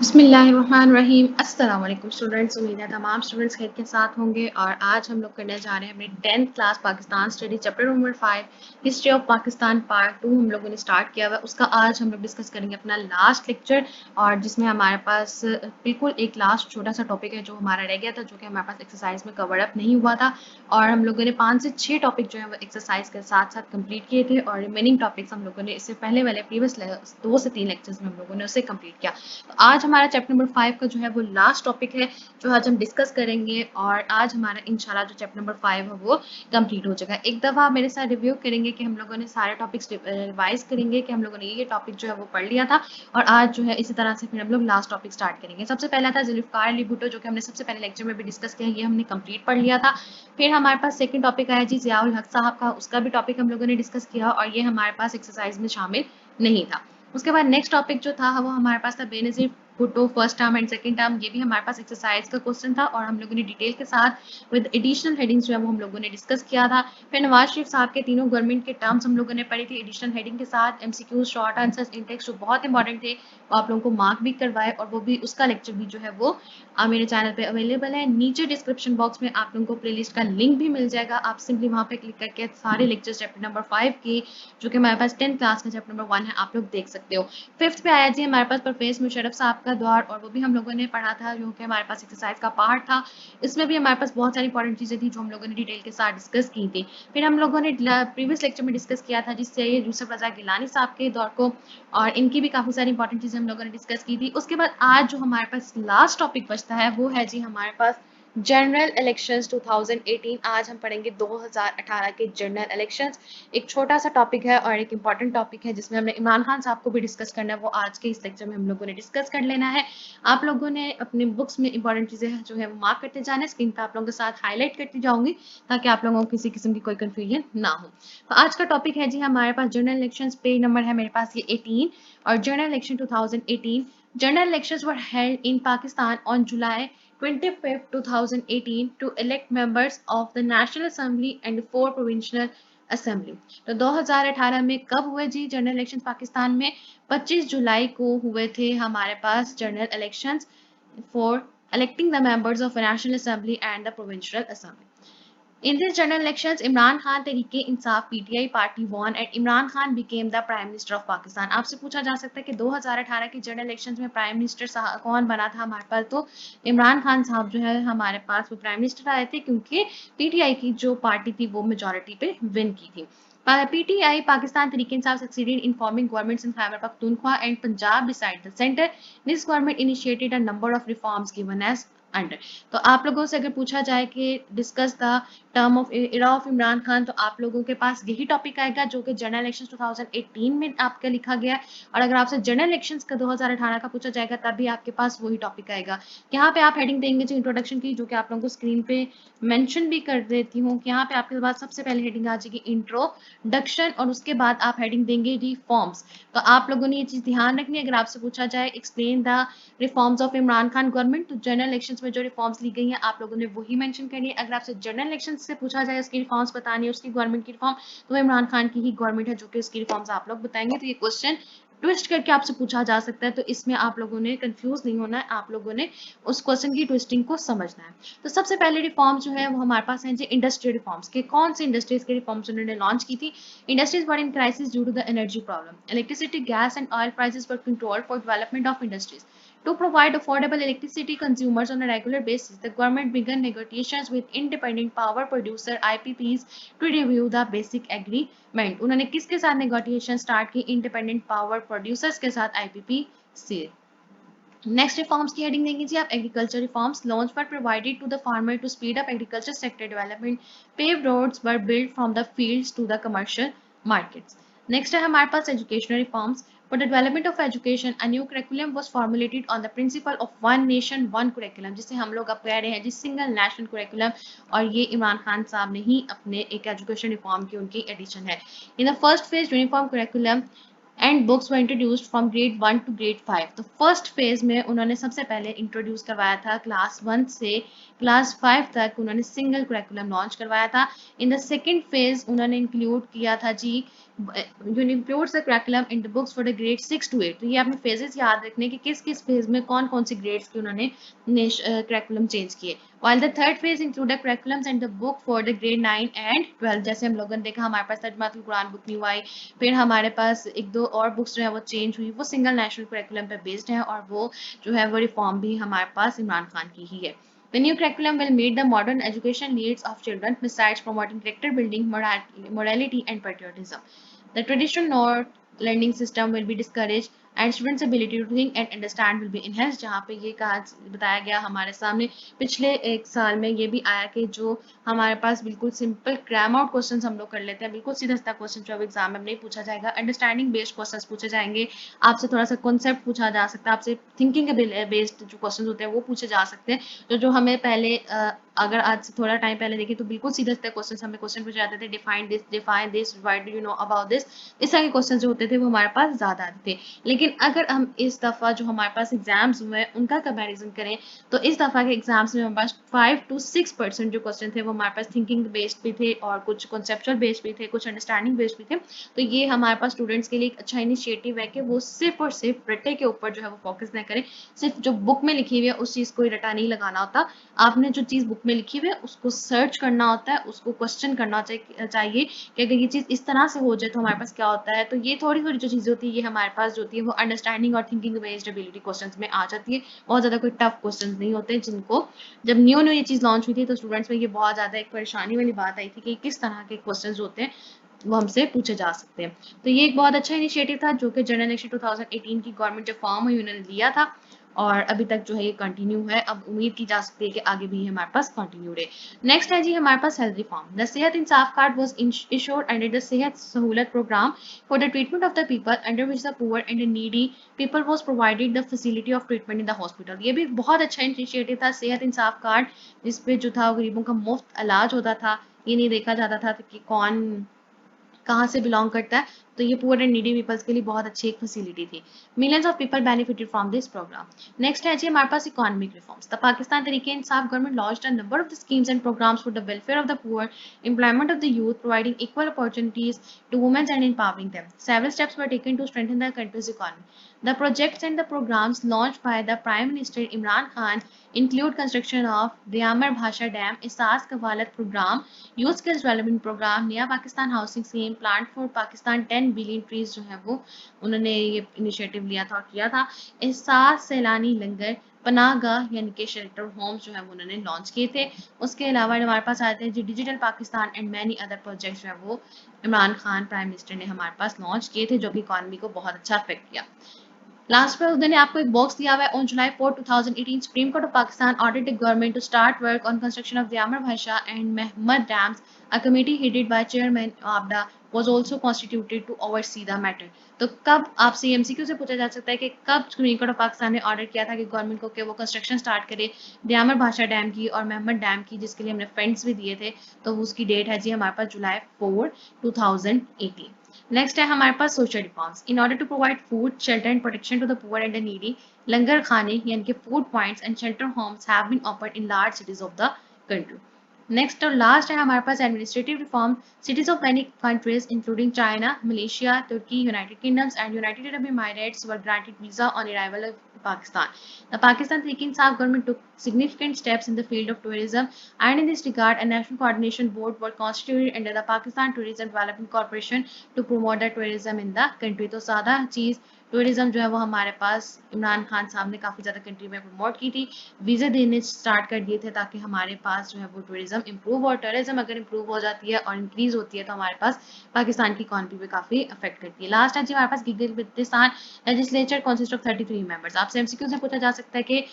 बिस्मिल्लाहिर्रहमानिर्रहीम। अस्सलाम वालेकुम स्टूडेंट्स। उम्मीद है तमाम स्टूडेंट्स खैर के साथ होंगे और आज हम लोग करने जा रहे हैं अपने 10th class Pakistan study chapter number 5 history of Pakistan part 2 हम लोगों ने स्टार्ट किया हुआ है। उसका आज हम लोग डिस्कस करेंगे अपना लास्ट लेक्चर और जिसमें हमारे पास बिल्कुल एक लास्ट छोटा सा टॉपिक है जो हमारा रह गया था, जो कि हमारे पास एक्सरसाइज में कवर अप नहीं हुआ था और हम लोगों ने 5 से 6 टॉपिक जो है वो एक्सरसाइज के साथ साथ कंप्लीट किए थे और रिमेनिंग टॉपिक्स हम लोगों ने इससे पहले वाले प्रीवियस 2 से 3 लेक्चर्स में हम लोगों ने उसे कंप्लीट किया। तो आज हमारा चैप्टर नंबर 5 का जो है वो लास्ट टॉपिक है जो आज हम डिस्कस करेंगे और आज हमारा इंशाल्लाह जो चैप्टर नंबर 5 है वो कंप्लीट हो जाएगा। एक दफ़ा मेरे साथ रिव्यू करेंगे कि हम लोगों ने सारे टॉपिक्स रिवाइज करेंगे कि हम लोगों ने ये टॉपिक जो है वो पढ़ लिया था और आज जो है इसी तरह से फिर हम लोग लास्ट टॉपिक स्टार्ट करेंगे। सबसे पहला था जुल्फ़िकार अली भुट्टो, जो कि हमने सबसे पहले लेक्चर में भी डिस्कस किया, ये हमने कंप्लीट पढ़ लिया था। फिर हमारे पास सेकंड टॉपिक आया जी ज़ियाउल हक साहब का, उसका भी टॉपिक हम लोगों ने डिस्कस किया और ये हमारे पास एक्सरसाइज में शामिल नहीं था। उसके बाद नेक्स्ट टॉपिक जो था वो हमारे पास था Benazir Bhutto first term and second term. ये भी हमारे पास एक्सरसाइज का क्वेश्चन था और हम लोगों ने डिटेल के साथ विद एडिशनल हेडिंग्स जो है वो हम लोगों ने डिस्कस किया था। फिर नवाज शरीफ साहब के तीनों गवर्नमेंट के टर्म्स हम लोगों ने पढ़ी थी एडिशनल हेडिंग के साथ। एमसीक्यूज, शॉर्ट आंसर्स, इंटेक्स जो बहुत इंपॉर्टेंट थे वो आप लोगों को मार्क भी करवाए और वो भी उसका लेक्चर भी जो है वो मेरे चैनल पे अवेलेबल है। नीचे डिस्क्रिप्शन बॉक्स में आप लोगों को प्लेलिस्ट का लिंक भी मिल जाएगा, आप सिंपली वहाँ पे क्लिक करके सारे लेक्चर्स चैप्टर नंबर 5 के, जो कि हमारे पास 10th क्लास का चैप्टर नंबर 1 है, आप लोग देख सकते हो। फिफ्थ पे आया जी हमारे पास परवेज मुशर्रफ साहब का दौर और वो भी हम लोगों ने पढ़ा था, जो कि हमारे पास एक्सरसाइज का पार्ट था। इसमें भी हमारे पास बहुत सारी इंपॉर्टेंट चीज़ें थी जो हम लोगों ने डिटेल के साथ डिस्कस की थी। फिर हम लोगों ने प्रीवियस लेक्चर में डिस्कस किया था जिससे यूसुफ रजा गिलानी साहब के दौर को, और इनकी भी काफ़ी सारी इंपॉर्टेंट चीज़ें हम लोगों ने डिस्कस की थी। उसके बाद आज जो हमारे पास लास्ट टॉपिक बचता है वो है जी हमारे पास जनरल इलेक्शंस 2018। आज हम पढ़ेंगे 2018 के जनरल इलेक्शंस। एक छोटा सा टॉपिक है और एक इम्पॉर्टेंट टॉपिक है जिसमें हमने इमरान खान साहब को भी डिस्कस करना है, वो आज के इस लेक्चर में हम लोगों ने डिस्कस कर लेना है। आप लोगों ने अपने बुक्स में इंपॉर्टेंट चीज़ें जो है वो मार्क करते जाना है, स्क्रीन पर आप लोगों के साथ हाईलाइट करती जाऊंगी ताकि आप लोगों को किसी किस्म की कोई कंफ्यूजन ना हो। तो आज का टॉपिक है जी हमारे पास जनरल इलेक्शंस। पेज नंबर है मेरे पास ये 18 और general election 2018। General elections were held in Pakistan on July 25, 2018 to elect members of the National Assembly and 4 provincial assembly। तो 2018 में कब हुए जी जनरल इलेक्शन पाकिस्तान में? 25 जुलाई को हुए थे हमारे पास general elections for electing the members of National Assembly and the Provincial Assembly। In these general elections, Imran Khan Tehreek-e-Insaf (PTI) party won and Imran Khan became the Prime Minister of Pakistan। आपसे पूछा जा सकता है कि 2018 के general elections में prime minister कौन बना था हमारे पास? तो इमरान खान साहब जो है हमारे पास वो प्राइम मिनिस्टर आए थे क्योंकि पीटीआई की जो पार्टी थी वो मेजोरिटी पे विन की थी। PTI Pakistan Tehreek-e-Insaf succeeded in forming governments in Khyber Pakhtunkhwa and Punjab beside the center। This government initiated a number of reforms given as under. तो आप लोगों से अगर पूछा जाए कि discuss the term of era of Imran Khan, तो आप लोगों के पास यही टॉपिक आएगा जो कि जनरल इलेक्शंस 2018 में आपका लिखा गया है। और अगर आपसे जनरल इलेक्शंस का 2018 का पूछा जाएगा तब भी आपके पास वही टॉपिक आएगा। यहाँ पे आप हेडिंग देंगे जो इंट्रोडक्शन की, जो कि आप लोगों को स्क्रीन पे मेंशन भी कर देती हूँ कि यहाँ पे आपके पास सबसे पहले हेडिंग आ जाएगी इंट्रोडक्शन और उसके बाद आप हेडिंग देंगे रिफॉर्म्स। तो आप लोगों ने ये चीज़ ध्यान रखनी है, अगर आपसे पूछा जाए explain the reforms of Imran Khan government, तो जनरल इलेक्शंस में जो रिफॉर्म्स ली गई हैं आप लोगों ने वही मेंशन करनी है। अगर आपसे जनरल इलेक्शन से पूछा जाए उसकी रिफॉर्म्स बतानी है, उसकी गवर्नमेंट की रिफॉर्म, तो इमरान खान की ही गवर्नमेंट है जो कि उसकी रिफॉर्म्स आप लोग बताएंगे। तो ये क्वेश्चन ट्विस्ट करके आपसे पूछा जा सकता है, तो इसमें आप लोगों ने कंफ्यूज नहीं होना है, आप लोगों ने उस क्वेश्चन की ट्विस्टिंग को समझना है। तो सबसे पहले रिफॉर्म जो है वो हमारे पास है जी इंडस्ट्रियल रिफॉर्म्स के। कौन सी इंडस्ट्रीज के रिफॉर्म्स उन्होंने लॉन्च की थी? Industries were in crisis due to the energy problem, electricity, gas and oil prices were controlled for development of industries. To provide affordable electricity consumers on a regular basis, the government began negotiations with independent power producer (IPPs) to review the basic agreement। उन्होंने किसके साथ negotiation start की? Independent power producers के साथ, IPP से। Next reforms की heading देंगे जी आप agriculture reforms. Loans were provided to the farmer to speed up agriculture sector development. Paved roads were build from the fields to the commercial markets. Next है हमारे पास educational reforms. For the development of education, a new curriculum was formulated on the principle of one nation, one curriculum, जिसे हम लोग अब कह रहे हैं जी सिंगल नेशनल curriculum, और ये इमरान खान साहब ने ही अपने एक एजुकेशन रिफॉर्म की उनकी एडिशन है। In the first phase uniform curriculum and books were introduced from grade 1 to grade 5। तो फर्स्ट फेज में उन्होंने सबसे पहले इंट्रोड्यूस करवाया था क्लास 1 से क्लास 5 तक उन्होंने सिंगल करिकुलम लॉन्च करवाया था। इन द सेकेंड फेज उन्होंने इंक्लूड किया था जी includes the curriculum in the books for the grade 6 to 8। तो ये आपने फेजेस याद रखने कि किस किस फेज में कौन कौन सी ग्रेड्स के उन्होंने करिकुलम चेंज किए। while the third phase included curriculums and the book for the grade 9 and 12। जैसे हम लोगों ने देखा हमारे पास तर्जुमातुल कुरान बुक न्यू आई, फिर हमारे पास एक दो और बुक्स जो है वो चेंज हुई, वो सिंगल नेशनल करिकुलम पे बेस्ड है और वो जो है वो रिफॉर्म भी हमारे पास इमरान खान की ही है। The new curriculum will meet the modern education needs of children besides promoting character building, morality and patriotism. The traditional North learning system will be discouraged and students' ability to think and understand will be enhanced। जहाँ पे ये कहा बताया गया हमारे सामने पिछले एक साल में ये भी आया कि जो हमारे पास बिल्कुल सिंपल क्रैम आउट क्वेश्चंस हम लोग कर लेते हैं, बिल्कुल सीधा सीधा क्वेश्चन जो एग्जाम में नहीं पूछा जाएगा, अंडरस्टैंडिंग बेस्ड क्वेश्चंस पूछे जाएंगे, आपसे थोड़ा सा कॉन्सेप्ट पूछा जा सकता है, आपसे थिंकिंग बेस्ड जो क्वेश्चन होते हैं वो पूछे जा सकते हैं। जो हमें पहले अगर आज से थोड़ा टाइम पहले देखें तो बिल्कुल सीधा सीधा क्वेश्चन हमें क्वेश्चन पूछे जाते थे, define this, why do you know about this, इस तरह के क्वेश्चन जो होते थे वो हमारे पास ज्यादा आते थे। लेकिन अगर हम इस दफा जो हमारे पास एग्जाम्स हुए हैं उनका कंपैरिजन करें तो इस दफा के एग्जाम्स में हमारे पास 5 to 6% जो क्वेश्चन थे वो हमारे पास थिंकिंग बेस्ड भी थे और कुछ कॉन्सेप्चुअल बेस्ड भी थे, कुछ अंडरस्टैंडिंग बेस्ड भी थे। तो ये हमारे पास स्टूडेंट्स के लिए एक अच्छा इनिशिएटिव है कि वो सिर्फ और सिर्फ रट्टे के ऊपर जो है वो फोकस न करें, सिर्फ जो बुक में लिखी हुई है उस चीज को ही रटा नहीं लगाना होता। आपने जो चीज बुक में लिखी हुई है उसको सर्च करना होता है, उसको क्वेश्चन करना चाहिए कि अगर ये चीज इस तरह से हो जाए तो हमारे पास क्या होता है। तो ये थोड़ी थोड़ी जो चीजें होती है ये हमारे पास जो होती है वो अंडरस्टैंडिंग और थिंकिंग बेस्ड एबिलिटी क्वेश्चंस में आ जाती है। बहुत ज्यादा कोई टफ क्वेश्चंस नहीं होते, जिनको जब न्यू न्यू ये चीज लॉन्च हुई थी तो स्टूडेंट्स में ये बहुत ज्यादा एक परेशानी वाली बात आई थी कि किस तरह के क्वेश्चंस होते हैं वो हमसे पूछे जा सकते हैं। तो ये एक बहुत अच्छा इनिशिएटिव था जो कि जनरल इलेक्शन 2018 की गवर्नमेंट जब फॉर्म हुई उन्होंने लिया था और अभी तक जो है ये कंटिन्यू है। अब उम्मीद की जा सकती है कि आगे भी हमारे पास कंटिन्यू रहे। नेक्स्ट है जी हमारे पास health reform. The Sehat Insaf card was issued under the Sehat Sahulat program for the treatment of the people under which the poor and needy people was provided the facility of treatment in the hospital. ये भी बहुत अच्छा initiative था सेहत Insaf card, जिसपे जो था गरीबों का मुफ्त इलाज होता था। ये नहीं देखा जाता था कि कौन कहाँ से बिलोंग करता है। तो ये पुअर एंड नीडी पीपल्स के लिए बहुत अच्छी एक फैसिलिटी थी। Millions of people benefited from this program. Next है जी हमारे पास economic reforms. The Pakistan Tehreek Insaf government launched a number of the schemes and programs for the welfare of the poor, employment of the youth, providing equal opportunities to women and empowering them. Several steps were taken to strengthen the country's economy. The projects and the programs launched by the Prime Minister Imran Khan include construction of Diyamar Bhasha Dam, Isas Kawalat Program, Youth Skills Development Program, Naya Pakistan Housing Scheme, Plant for Pakistan 10 billion trees जो है वो उन्होंने ये initiative लिया था और किया था। एहसास सैलानी लंगर, पनाहगाह यानी कि शेल्टर होम्स जो है वो उन्होंने लॉन्च किए थे। उसके अलावा हमारे पास आते हैं जी digital Pakistan and many other projects जो है वो इमरान खान प्राइम मिनिस्टर ने हमारे पास लॉन्च किए थे, जो कि इकोनॉमी को बहुत अच्छा अफेक्ट किया। लास्ट पर उन्होंने आपको एक बॉक्स दिया हुआ है। On July 4 2018 supreme court of Pakistan ordered the government to start work on construction of Diamer Bhasha and Mohmand dams. A committee headed by chairman आबदा was also constituted to oversee the matter। तो कब आपसे एमसीक्यू से पूछा जा सकता है कि कब सुप्रीम कोर्ट ऑफ पाकिस्तान ने ऑर्डर किया था कि गवर्नमेंट को कि वो कंस्ट्रक्शन स्टार्ट करे दयामर भाषा डैम की और महमद डैम की, जिसके लिए हमने फंड्स भी दिए थे। तो उसकी डेट है जी हमारे पास जुलाई 4 2018। नेक्स्ट है हमारे पास social reforms. In order to provide food shelter and protection to the poor and the needy, langar khane यानी कि food points and shelter homes have been opened in large cities of the country. Next और last है हमारे पास administrative reform. Cities of many countries including China, Malaysia, Turkey, United Kingdoms and United Arab Emirates were granted visa on arrival of Pakistan. The Pakistan Tehreek Insaf government took significant steps in the field of tourism, and in this regard, a national coordination board were constituted under the Pakistan Tourism Development Corporation to promote the tourism in the country। तो सादा चीज tourism जो है वो हमारे पास इमरान खान साहब ने काफी ज्यादा कंट्री में प्रमोट की थी, वीजे देने स्टार्ट कर दिए थे ताकि हमारे पास जो है वो टूरिज्म इंप्रूव और टूरिज्म अगर इंप्रूव हो जाती है और इंक्रीज होती है तो हमारे पास पाकिस्तान की इकॉनमी पे काफी अफेक्ट करती है। लास्ट है जी हमारे पास Gilgit-Baltistan legislature consist of 33 members. आपसे एमसीक्यू से पूछा जा सकता है कि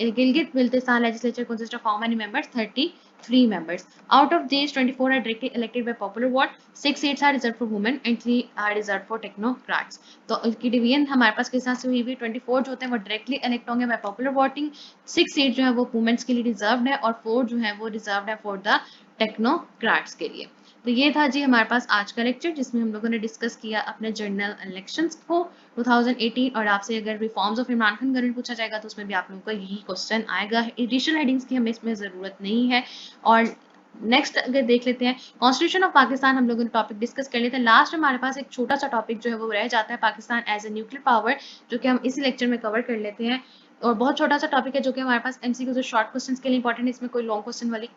Gilgit-Baltistan legislature consist of how many members? 33 members. Out of these, 24 are directly elected by popular vote, 6 seats are reserved for women and 3 are reserved for technocrats। तो इसकी division हमारे पास किस तरह से हुई हुई? 24 जो होते हैं वो डायरेक्टली इलेक्ट होंगे बाय पॉपुलर वोटिंग, 6 सीट जो है वो वुमेन्स के लिए रिजर्व्ड है और 4 जो है वो रिजर्व्ड है फॉर द टेक्नोक्रेट्स के लिए। तो ये था जी हमारे पास आज का लेक्चर, जिसमें हम लोगों ने डिस्कस किया अपने जनरल इलेक्शंस को 2018। और आपसे अगर reforms of Imran Khan government पूछा जाएगा तो उसमें भी आप लोगों का यही क्वेश्चन आएगा। एडिशनल हेडिंग्स की हमें इसमें ज़रूरत नहीं है। और नेक्स्ट अगर देख लेते हैं कॉन्स्टिट्यूशन ऑफ पाकिस्तान, हम लोगों ने टॉपिक डिस्कस कर लेते हैं। लास्ट हमारे पास एक छोटा सा टॉपिक जो है वो रह जाता है, Pakistan as a nuclear power, जो कि हम इसी लेक्चर में कवर कर लेते हैं। और बहुत छोटा सा टॉपिक है जो कि हमारे पास एमसीक्यू जो शॉर्ट क्वेश्चंस के लिए इंपॉर्टेंट है, इसमें कोई लॉन्ग क्वेश्चन वाली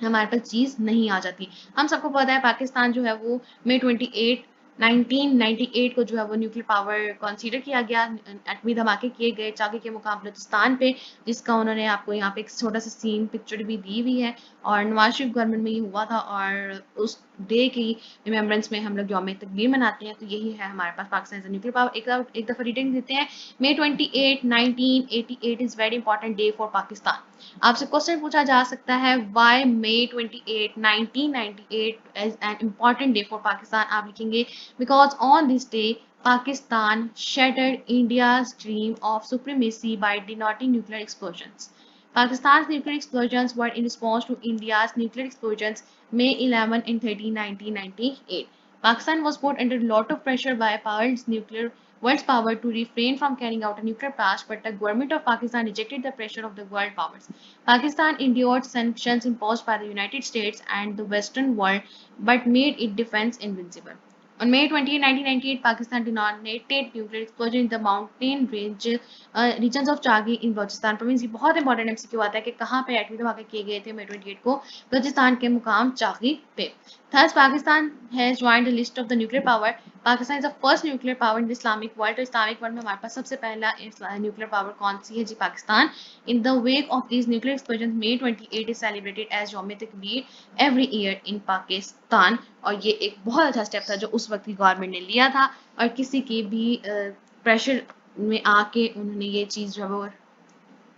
हमारे पास चीज़ नहीं आ जाती। हम सबको पता है पाकिस्तान जो है वो मई 28 1998 को जो है वो न्यूक्लियर पावर कंसीडर किया गया, एटमी धमाके किए गए चाके के मुकाम बलूचिस्तान पे, जिसका उन्होंने आपको यहाँ पे एक छोटा सा सीन पिक्चर भी दी हुई है। और नवाज शरीफ गवर्नमेंट में ये हुआ था, और उस डे की रिमेम्बरेंस में हम लोग यौम तकबीर मनाते हैं। तो यही है हमारे पास पाकिस्तान एज न्यूक्लियर पावर। एक दफ़ा रीडिंग देते हैं। May 28 1988 is very important day for Pakistan. आपसे क्वेश्चन पूछा जा सकता है why May 28 1998 as an important day for Pakistan. आप लिखेंगे because on this day Pakistan shattered India's dream of supremacy by denoting nuclear explosions. Pakistan's nuclear explosions were in response to India's nuclear explosions May 11 and 13, 1998. Pakistan was put under a lot of pressure by world's power to refrain from carrying out a nuclear blast, but the government of Pakistan rejected the pressure of the world powers. Pakistan endured sanctions imposed by the United States and the Western world, but made its defense invincible. On May 20, 1998, Pakistan detonated nuclear explosion in the mountain regions of Chagi in Balochistan province। ये बहुत important MCQ आता है कि कहाँ पे एटमी धमाके किए गए थे मई 28 को, बलूचिस्तान के मुकाम चागी पे। Thus, Pakistan has joined the list of the nuclear power. Pakistan is the first nuclear power in the Islamic world। तो इस्लामिक वर्ल्ड में हमारे पास सबसे पहला न्यूक्लियर पावर कौन सी है जी? Pakistan. In the wake of these nuclear explosions, May 28 is celebrated as यौम तकबीर every year in Pakistan। और ये एक बहुत अच्छा स्टेप था जो उस वक्त की गवर्नमेंट ने लिया था, और किसी के भी प्रेशर में आके उन्होंने ये चीज़ जो है वो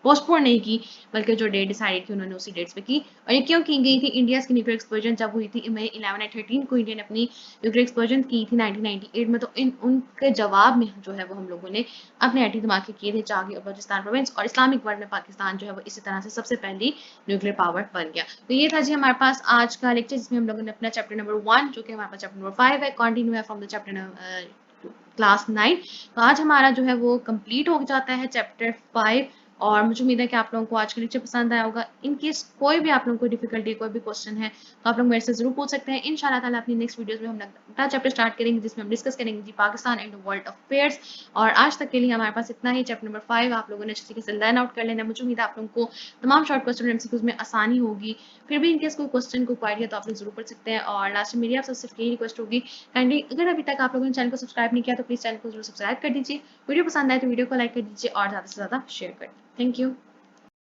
पोस्टपोन नहीं की, बल्कि जो डेट डिसाइड की उन्होंने उसी डेट्स पे की। और ये क्यों की गई थी? इंडिया की न्यूक्लियर एक्सप्लोजन जब हुई थी मई 11 और 13 को, इंडिया ने अपनी न्यूक्लियर एक्सप्लोजन की थी 1998 में। तो उनके जवाब में जो है वो हम लोगों ने अपने एटमी धमाके किए थे चागी और बलूचिस्तान प्रोविंस, और इस्लामिक वर्ल्ड में पाकिस्तान जो है वो इसी तरह से सबसे पहली न्यूक्लियर पावर बन गया। तो ये था जी हमारे पास आज का लेक्चर, जिसमें हम लोगों ने अपना चैप्टर नंबर 1, जो कि हमारे पास चैप्टर नंबर 5 है, कंटिन्यू है फ्रॉम द चैप्टर क्लास 9। तो आज हमारा जो है वो कंप्लीट हो जाता है चैप्टर 5। और मुझे उम्मीद है कि आप लोगों को आज का लेक्चर पसंद आया होगा। इन केस कोई भी आप लोगों को डिफिकल्टी, कोई भी क्वेश्चन है, तो आप लोग मेरे से जरूर पूछ सकते हैं। इंशाल्लाह ताला अपनी नेक्स्ट वीडियोस में हम नया चैप्टर स्टार्ट करेंगे, जिसमें हम डिस्कस करेंगे जी पाकिस्तान एंड वर्ल्ड अफेयर्स। और आज तक के लिए हमारे पास इतना ही। चैप्टर नंबर 5 आप लोगों ने अच्छे तरीके से लर्न आउट कर लेना है। मुझे उम्मीद है आप लोगों को तमाम शॉर्ट क्वेश्चन एमसीक्यूज में आसानी होगी। फिर भी इनकेस कोई क्वेश्चन को क्वारी है तो आप लोग जरूर पढ़ सकते हैं। और लास्ट में मेरी आपसे सिर्फ यही रिक्वेस्ट होगी, काइंडली अगर अभी तक आप लोगों ने चैनल को सब्सक्राइब नहीं किया तो प्लीज चैनल को जरूर सब्सक्राइब कर दीजिए। वीडियो पसंद आए तो वीडियो को लाइक कर दीजिए और ज़्यादा से ज़्यादा शेयर कर दीजिए। Thank you.